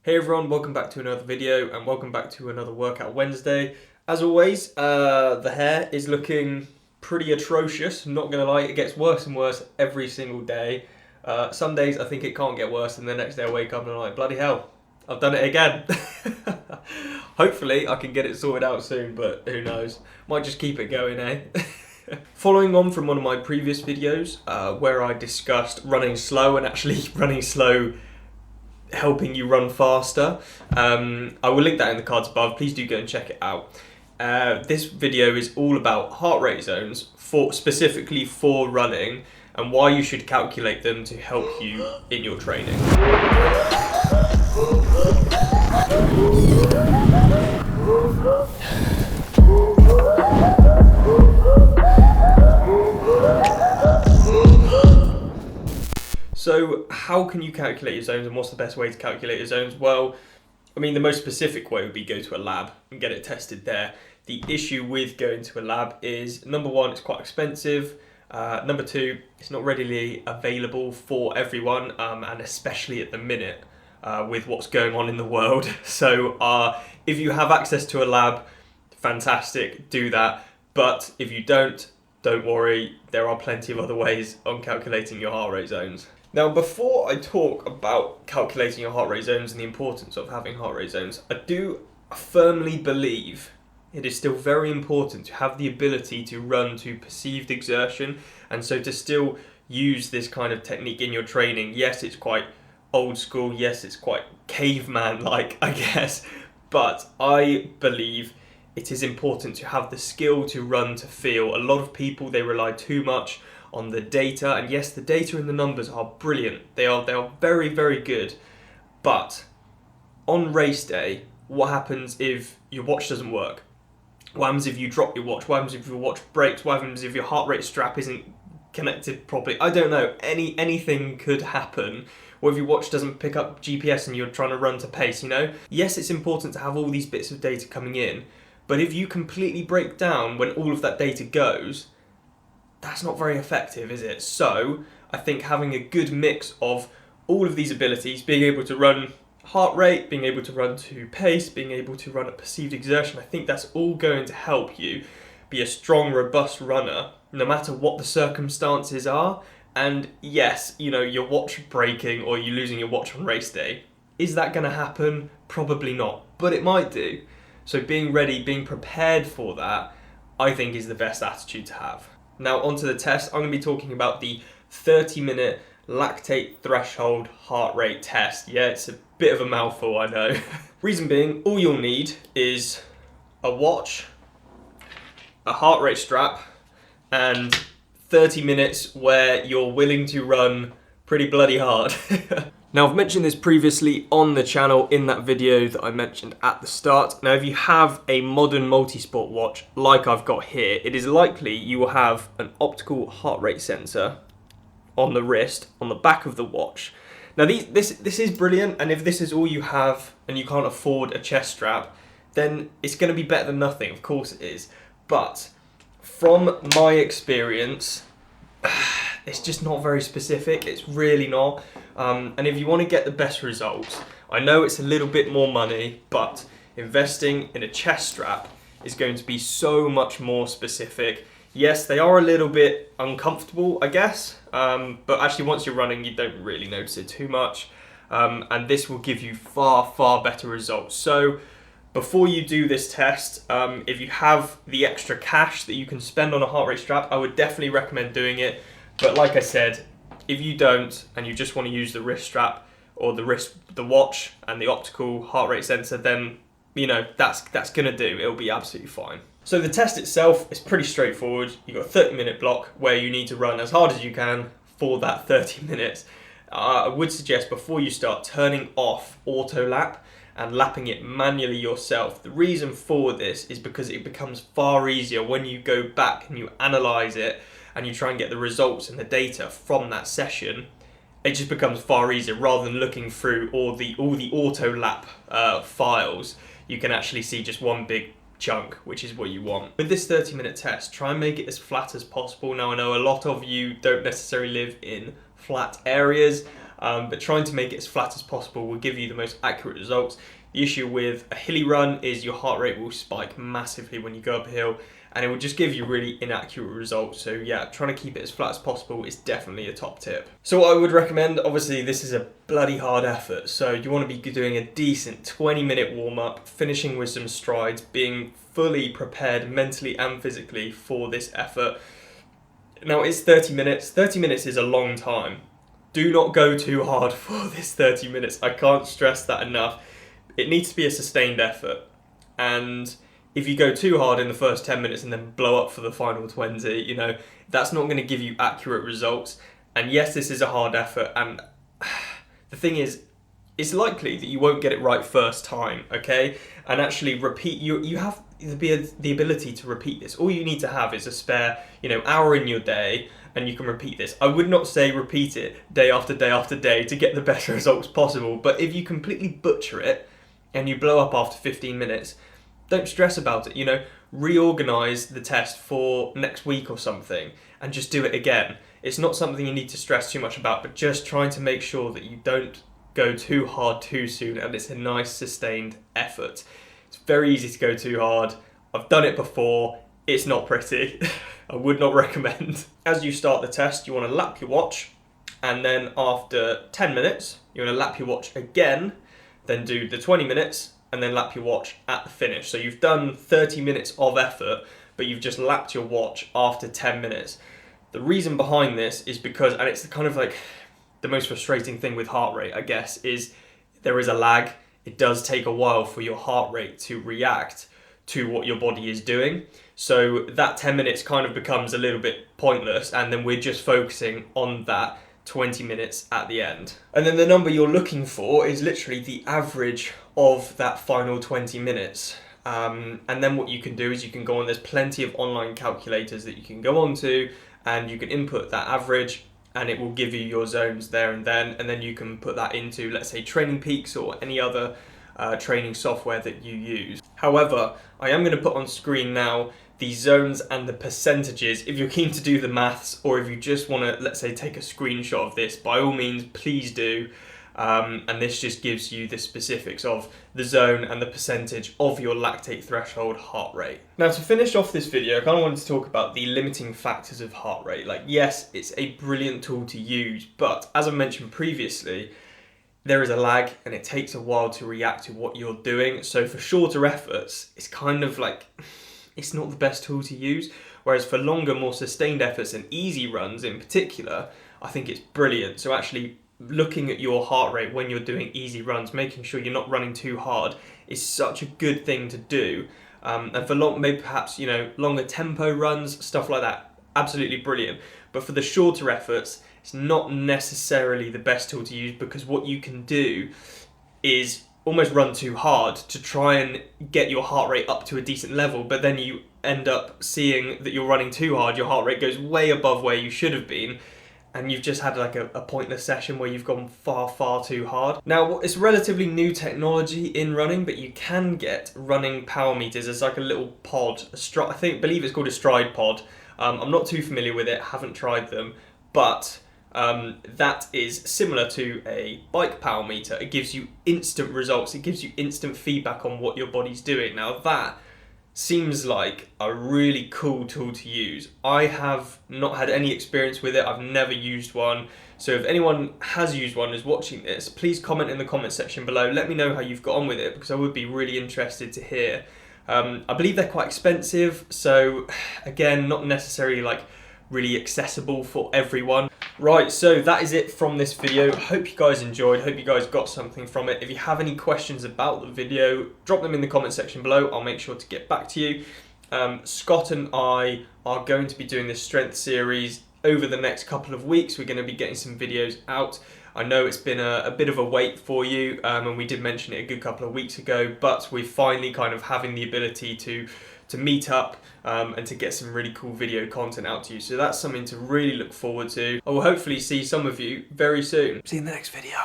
Hey everyone, welcome back to another video and welcome back to another Workout Wednesday. As always, the hair is looking pretty atrocious, not gonna lie, it gets worse and worse every single day. Some days I think it can't get worse and the next day I wake up and I'm like, bloody hell, I've done it again. Hopefully I can get it sorted out soon, but who knows. Might just keep it going, eh? Following on from one of my previous videos where I discussed running slow and actually running slow helping you run faster. I will link that in the cards above. Please do go and check it out. This video is all about heart rate zones specifically for running and why you should calculate them to help you in your training. So how can you calculate your zones and what's the best way to calculate your zones? Well, I mean, the most specific way would be go to a lab and get it tested there. The issue with going to a lab is, number one, it's quite expensive. Number two, it's not readily available for everyone, and especially at the minute with what's going on in the world. So if you have access to a lab, fantastic, do that. But if you don't worry, there are plenty of other ways on calculating your heart rate zones. Now, before I talk about calculating your heart rate zones and the importance of having heart rate zones, I do firmly believe it is still very important to have the ability to run to perceived exertion, and so to still use this kind of technique in your training. Yes, it's quite old school, yes, it's quite caveman-like, I guess, but I believe it is important to have the skill to run to feel. A lot of people, they rely too much on the data, and yes, the data and the numbers are brilliant. They are very, very good. But on race day, what happens if your watch doesn't work? What happens if you drop your watch? What happens if your watch breaks? What happens if your heart rate strap isn't connected properly? I don't know. Anything could happen. Or if your watch doesn't pick up GPS and you're trying to run to pace, you know? Yes, it's important to have all these bits of data coming in, but if you completely break down when all of that data goes, that's not very effective, is it? So I think having a good mix of all of these abilities, being able to run heart rate, being able to run to pace, being able to run at perceived exertion, I think that's all going to help you be a strong, robust runner, no matter what the circumstances are. And yes, you know, your watch breaking or you losing your watch on race day, is that going to happen? Probably not, but it might do. So being ready, being prepared for that, I think is the best attitude to have. Now onto the test. I'm going to be talking about the 30-minute lactate threshold heart rate test. Yeah, it's a bit of a mouthful, I know. Reason being, all you'll need is a watch, a heart rate strap, and 30 minutes where you're willing to run pretty bloody hard. Now, I've mentioned this previously on the channel in that video that I mentioned at the start. Now, if you have a modern multi-sport watch like I've got here, it is likely you will have an optical heart rate sensor on the wrist, on the back of the watch. Now, this is brilliant, and if this is all you have and you can't afford a chest strap, then it's going to be better than nothing. Of course it is. But from my experience, it's just not very specific. It's really not. And if you want to get the best results, I know it's a little bit more money, but investing in a chest strap is going to be so much more specific. Yes, they are a little bit uncomfortable, I guess, but actually once you're running, you don't really notice it too much. And this will give you far, far better results. So before you do this test, if you have the extra cash that you can spend on a heart rate strap, I would definitely recommend doing it. But like I said, if you don't and you just want to use the wrist strap or the watch and the optical heart rate sensor, then you know that's gonna do. It'll be absolutely fine. So the test itself is pretty straightforward. You've got a 30-minute block where you need to run as hard as you can for that 30 minutes. I would suggest before you start turning off auto lap and lapping it manually yourself. The reason for this is because it becomes far easier when you go back and you analyze it and you try and get the results and the data from that session. It just becomes far easier rather than looking through all the auto lap files. You can actually see just one big chunk, which is what you want. With this 30-minute test, try and make it as flat as possible. Now, I know a lot of you don't necessarily live in flat areas, but trying to make it as flat as possible will give you the most accurate results. The issue with a hilly run is your heart rate will spike massively when you go uphill, and it will just give you really inaccurate results. So yeah, trying to keep it as flat as possible is definitely a top tip. So what I would recommend, obviously this is a bloody hard effort, so you want to be doing a decent 20-minute warm-up, finishing with some strides, being fully prepared mentally and physically for this effort. Now it's 30 minutes. 30 minutes is a long time. Do not go too hard for this 30 minutes. I can't stress that enough. It needs to be a sustained effort, and if you go too hard in the first 10 minutes and then blow up for the final 20, you know, that's not going to give you accurate results. And yes, this is a hard effort, and the thing is, it's likely that you won't get it right first time, okay? And actually repeat, you have the ability to repeat this. All you need to have is a spare, hour in your day, and you can repeat this. I would not say repeat it day after day after day to get the best results possible, but if you completely butcher it and you blow up after 15 minutes, don't stress about it, reorganize the test for next week or something and just do it again. It's not something you need to stress too much about, but just trying to make sure that you don't go too hard too soon and it's a nice sustained effort. It's very easy to go too hard. I've done it before. It's not pretty. I would not recommend. As you start the test, you want to lap your watch, and then after 10 minutes, you want to lap your watch again, then do the 20 minutes, and then lap your watch at the finish. So you've done 30 minutes of effort, but you've just lapped your watch after 10 minutes. The reason behind this is because, and it's kind of like the most frustrating thing with heart rate, I guess, is there is a lag. It does take a while for your heart rate to react to what your body is doing. So that 10 minutes kind of becomes a little bit pointless, and then we're just focusing on that 20 minutes at the end. And then the number you're looking for is literally the average of that final 20 minutes. And then what you can do is you can go on, there's plenty of online calculators that you can go on to, and you can input that average and it will give you your zones there and then you can put that into, let's say, Training Peaks or any other training software that you use. However, I am going to put on screen now the zones and the percentages. If you're keen to do the maths, or if you just want to, let's say, take a screenshot of this, by all means, please do. And this just gives you the specifics of the zone and the percentage of your lactate threshold heart rate. Now, to finish off this video, I kind of wanted to talk about the limiting factors of heart rate. Like, yes, it's a brilliant tool to use, but as I mentioned previously, there is a lag and it takes a while to react to what you're doing. So for shorter efforts, it's kind of like, it's not the best tool to use. Whereas for longer, more sustained efforts and easy runs in particular, I think it's brilliant. So actually looking at your heart rate when you're doing easy runs, making sure you're not running too hard, is such a good thing to do. And for maybe perhaps, longer tempo runs, stuff like that, absolutely brilliant. But for the shorter efforts, it's not necessarily the best tool to use, because what you can do is almost run too hard to try and get your heart rate up to a decent level, but then you end up seeing that you're running too hard, your heart rate goes way above where you should have been, and you've just had like a pointless session where you've gone far too hard. Now, it's relatively new technology in running, but you can get running power meters. It's like a little pod, believe it's called a Stride pod. I'm not too familiar with it, haven't tried them, but that is similar to a bike power meter. It gives you instant results. It gives you instant feedback on what your body's doing. Now that seems like a really cool tool to use. I have not had any experience with it. I've never used one. So if anyone has used one, is watching this, please comment in the comment section below. Let me know how you've got on with it, because I would be really interested to hear. I believe they're quite expensive, so again, not necessarily like really accessible for everyone. Right, so that is it from this video. Hope you guys enjoyed, hope you guys got something from it. If you have any questions about the video, drop them in the comment section below. I'll make sure to get back to you. Scott and I are going to be doing this strength series over the next couple of weeks. We're going to be getting some videos out. I know it's been a bit of a wait for you, and we did mention it a good couple of weeks ago, but we're finally kind of having the ability to meet up and to get some really cool video content out to you. So that's something to really look forward to. I will hopefully see some of you very soon. See you in the next video.